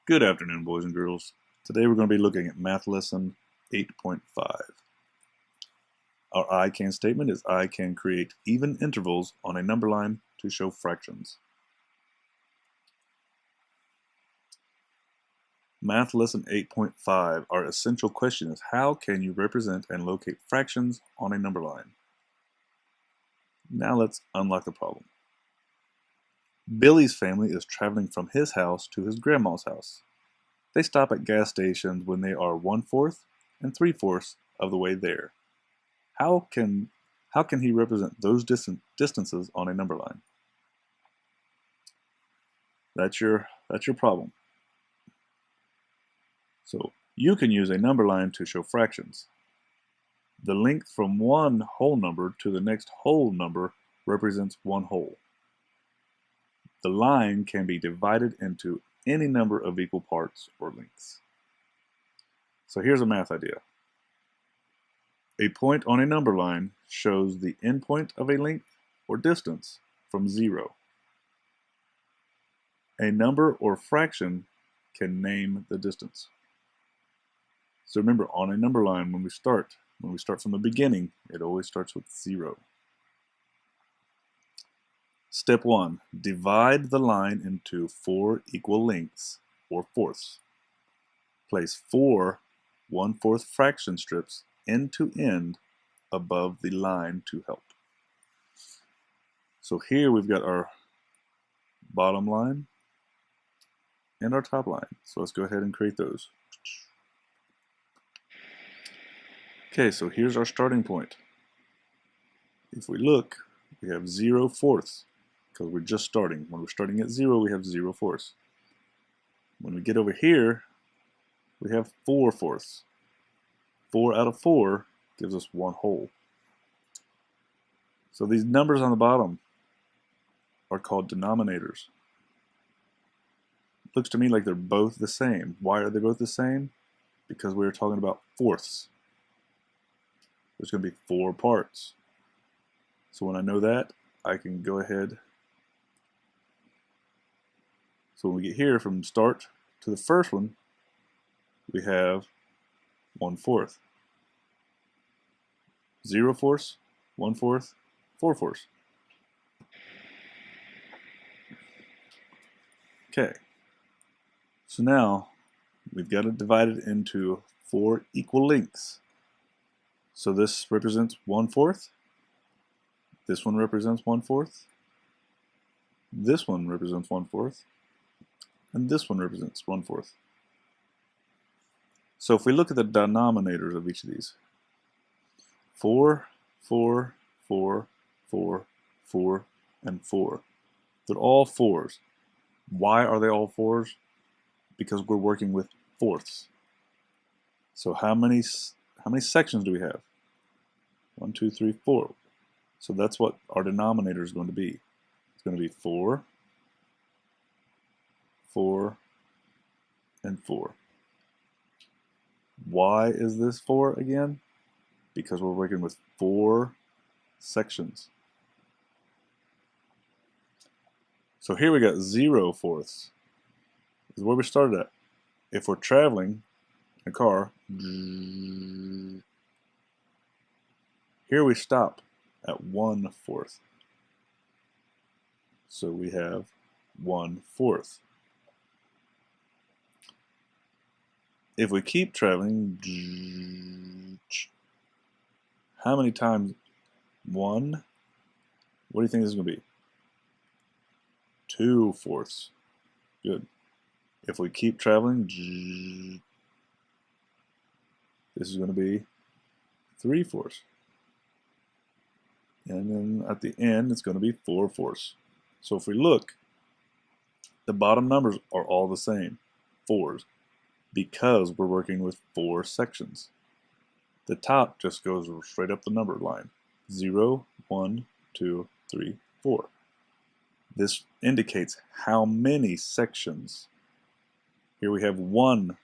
Good afternoon, boys and girls. Today we're going to be looking at math lesson 8.5. Our I can statement is I can create even intervals on a number line to show fractions. Math lesson 8.5, our essential question is how can you represent and locate fractions on a number line? Now let's unlock the problem. Billy's family is traveling from his house to his grandma's house. They stop at gas stations when they are 1/4 and 3/4 of the way there. How can he represent those distances on a number line? That's your problem. So you can use a number line to show fractions. The length from one whole number to the next whole number represents one whole. The line can be divided into any number of equal parts or lengths. So here's a math idea. A point on a number line shows the endpoint of a length or distance from 0. A number or fraction can name the distance. So remember, on a number line, when we start from the beginning, it always starts with 0. Step 1, divide the line into 4 equal lengths, or fourths. Place 4 1/4 fraction strips end to end above the line to help. So here we've got our bottom line and our top line. So let's go ahead and create those. Okay, so here's our starting point. If we look, we have 0/4 because we're just starting. When we're starting at 0, we have 0/4. When we get over here, we have 4/4. 4 out of 4 gives us one whole. So these numbers on the bottom are called denominators. Looks to me like they're both the same. Why are they both the same? Because we're talking about fourths. There's going to be 4 parts. So when I know that, I can go ahead. So when we get here, from start to the first one, we have 1/4. 0/4, 1/4, 4/4. Okay. So now we've got it divided into 4 equal lengths. So this represents 1/4. This one represents 1/4. This one represents 1/4. And this one represents 1/4. So if we look at the denominators of each of these, 4, 4, 4, 4, 4, and 4. They're all 4s. Why are they all 4s? Because we're working with fourths. So how many sections do we have? 1, 2, 3, 4. So that's what our denominator is going to be. It's going to be 4, 4, and 4. Why is this 4 again? Because we're working with 4 sections. So here we got 0/4. This is where we started at. If we're traveling in a car, here we stop at 1/4. So we have 1/4. If we keep traveling, how many times? 1. What do you think this is going to be? 2/4. Good. If we keep traveling, this is going to be 3/4. And then at the end, it's going to be 4/4. So if we look, the bottom numbers are all the same, 4s, because we're working with 4 sections. The top just goes straight up the number line, 0, 1, 2, 3, 4. This indicates how many sections. Here we have 1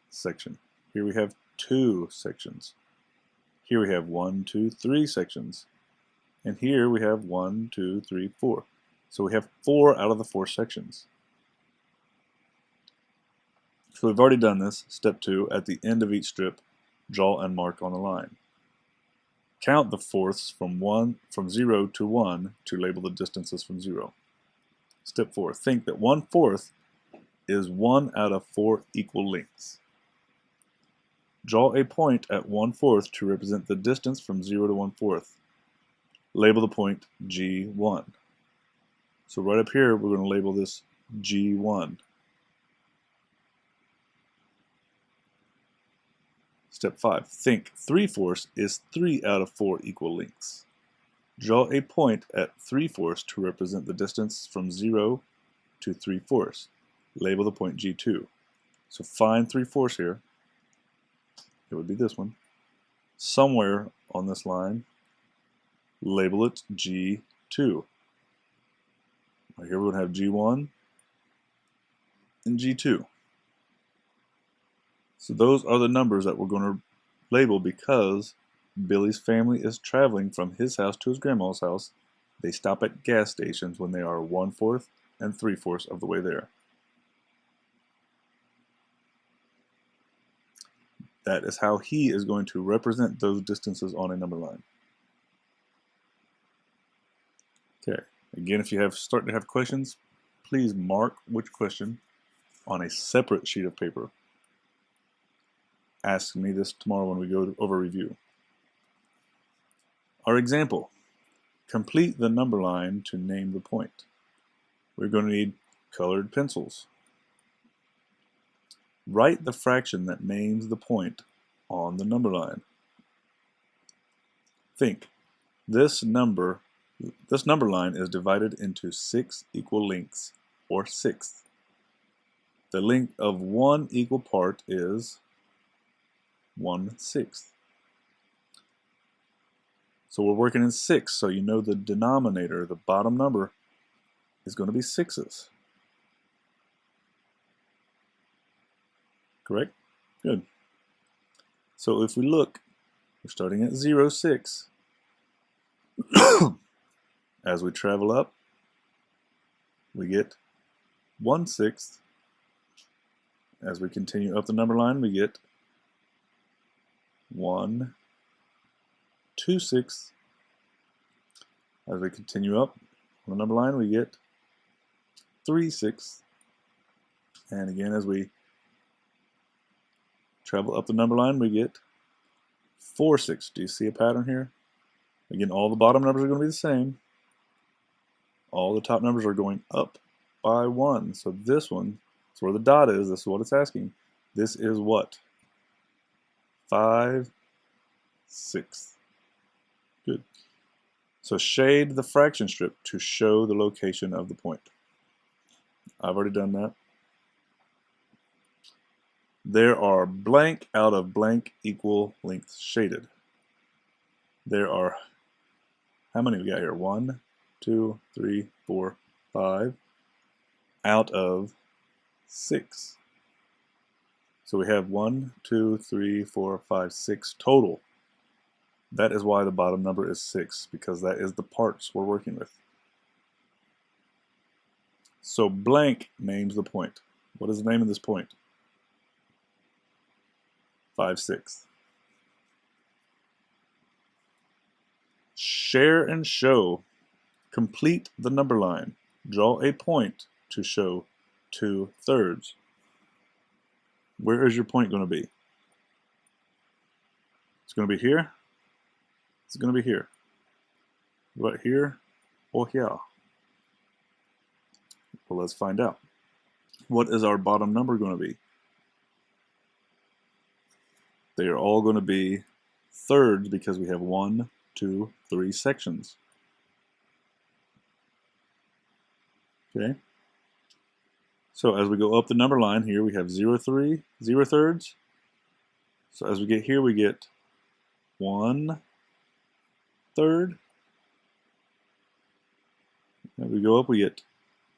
section. Here we have 2 sections. Here we have 1, 2, 3 sections. And here we have 1, 2, 3, 4. So we have 4 out of the 4 sections. So we've already done this. Step 2, at the end of each strip, draw and mark on the line. Count the fourths from 0 to 1 to label the distances from 0. Step 4, think that 1/4 is 1 out of 4 equal lengths. Draw a point at 1/4 to represent the distance from 0 to 1/4. Label the point G1. So right up here, we're going to label this G1. Step 5, think 3/4 is 3 out of 4 equal lengths. Draw a point at 3/4 to represent the distance from 0 to 3/4. Label the point G2. So find 3/4 here. It would be this one. Somewhere on this line, label it G2. Right here we're going to have G1 and G2. So those are the numbers that we're going to label because Billy's family is traveling from his house to his grandma's house. They stop at gas stations when they are 1/4 and 3/4 of the way there. That is how he is going to represent those distances on a number line. Okay, again, if you start to have questions, please mark which question on a separate sheet of paper. Ask me this tomorrow when we go over review. Our example, complete the number line to name the point. We're going to need colored pencils. Write the fraction that names the point on the number line. Think, this number line is divided into 6 equal lengths, or sixths. The length of one equal part is 1/6. So we're working in 6, so you know the denominator, the bottom number, is going to be 6's. Correct? Good. So if we look, we're starting at 0/6. As we travel up, we get 1/6. As we continue up the number line, we get 1/2/6. As we continue up on the number line, we get 3/6. And again, as we travel up the number line, we get 4/6. Do you see a pattern here? Again, all the bottom numbers are going to be the same. All the top numbers are going up by 1. So this one, that's where the dot is. This is what it's asking. This is what? 5/6. Good. So shade the fraction strip to show the location of the point. I've already done that. There are blank out of blank equal lengths shaded. There are, how many we got here? 1, 2, 3, 4, 5 out of 6. So we have 1, 2, 3, 4, 5, 6 total. That is why the bottom number is 6, because that is the parts we're working with. So blank names the point. What is the name of this point? 5/6. Share and show. Complete the number line. Draw a point to show 2/3. Where is your point going to be? It's going to be here. It's going to be here. Right here or here? Well, let's find out. What is our bottom number going to be? They are all going to be thirds because we have 1, 2, 3 sections. Okay. So as we go up the number line here, we have 0/3, 0/3. So as we get here, we get 1/3. As we go up, we get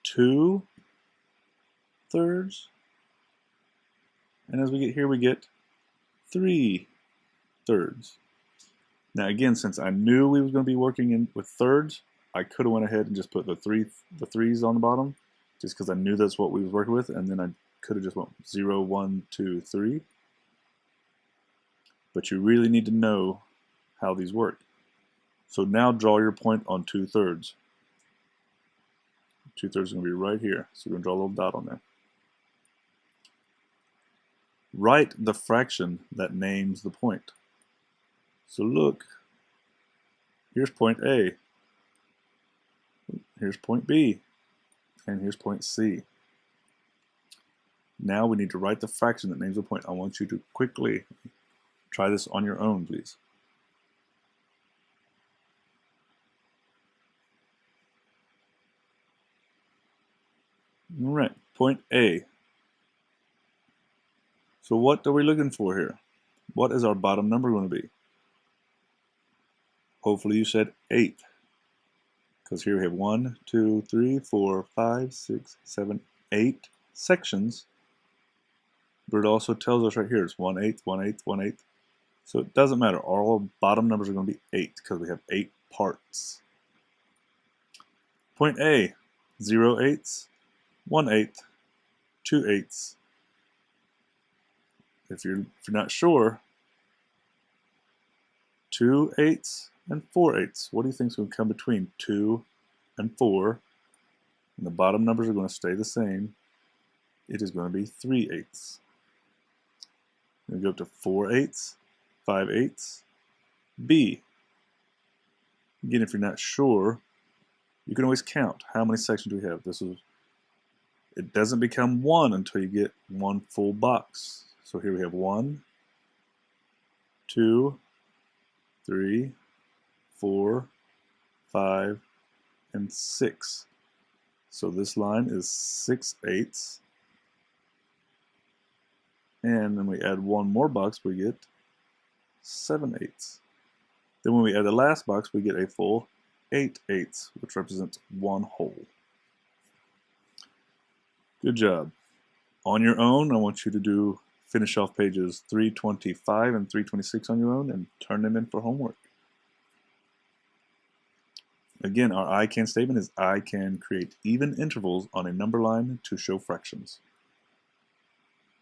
2/3. And as we get here, we get 3/3. Now again, since I knew we was going to be working with thirds, I could have went ahead and just put the threes on the bottom just because I knew that's what we was working with, and then I could have just went 0, 1, 2, 3. But you really need to know how these work. So now draw your point on 2/3. 2/3 is going to be right here. So we're going to draw a little dot on there. Write the fraction that names the point. So look, here's point A, here's point B, and here's point C. Now we need to write the fraction that names the point. I want you to quickly try this on your own, please. All right, point A. So what are we looking for here? What is our bottom number going to be? Hopefully you said 8. Because here we have 1, 2, 3, 4, 5, 6, 7, 8 sections. But it also tells us right here it's 1/8, 1/8, 1/8. So it doesn't matter. All bottom numbers are going to be 8 because we have 8 parts. Point A, 0/8, 1/8, 2/8. If you're not sure, 2/8 and 4/8. What do you think is going to come between 2 and 4? And the bottom numbers are going to stay the same. It is going to be 3/8. We go up to 4/8, 5/8. B. Again, if you're not sure, you can always count. How many sections do we have? It doesn't become 1 until you get one full box. So here we have 1, 2, 3, 4, 5, and 6. So this line is 6/8. And then we add one more box, we get 7/8. Then when we add the last box, we get a full 8/8, which represents one whole. Good job. On your own, I want you to finish off pages 325 and 326 on your own and turn them in for homework. Again, our I can statement is I can create even intervals on a number line to show fractions.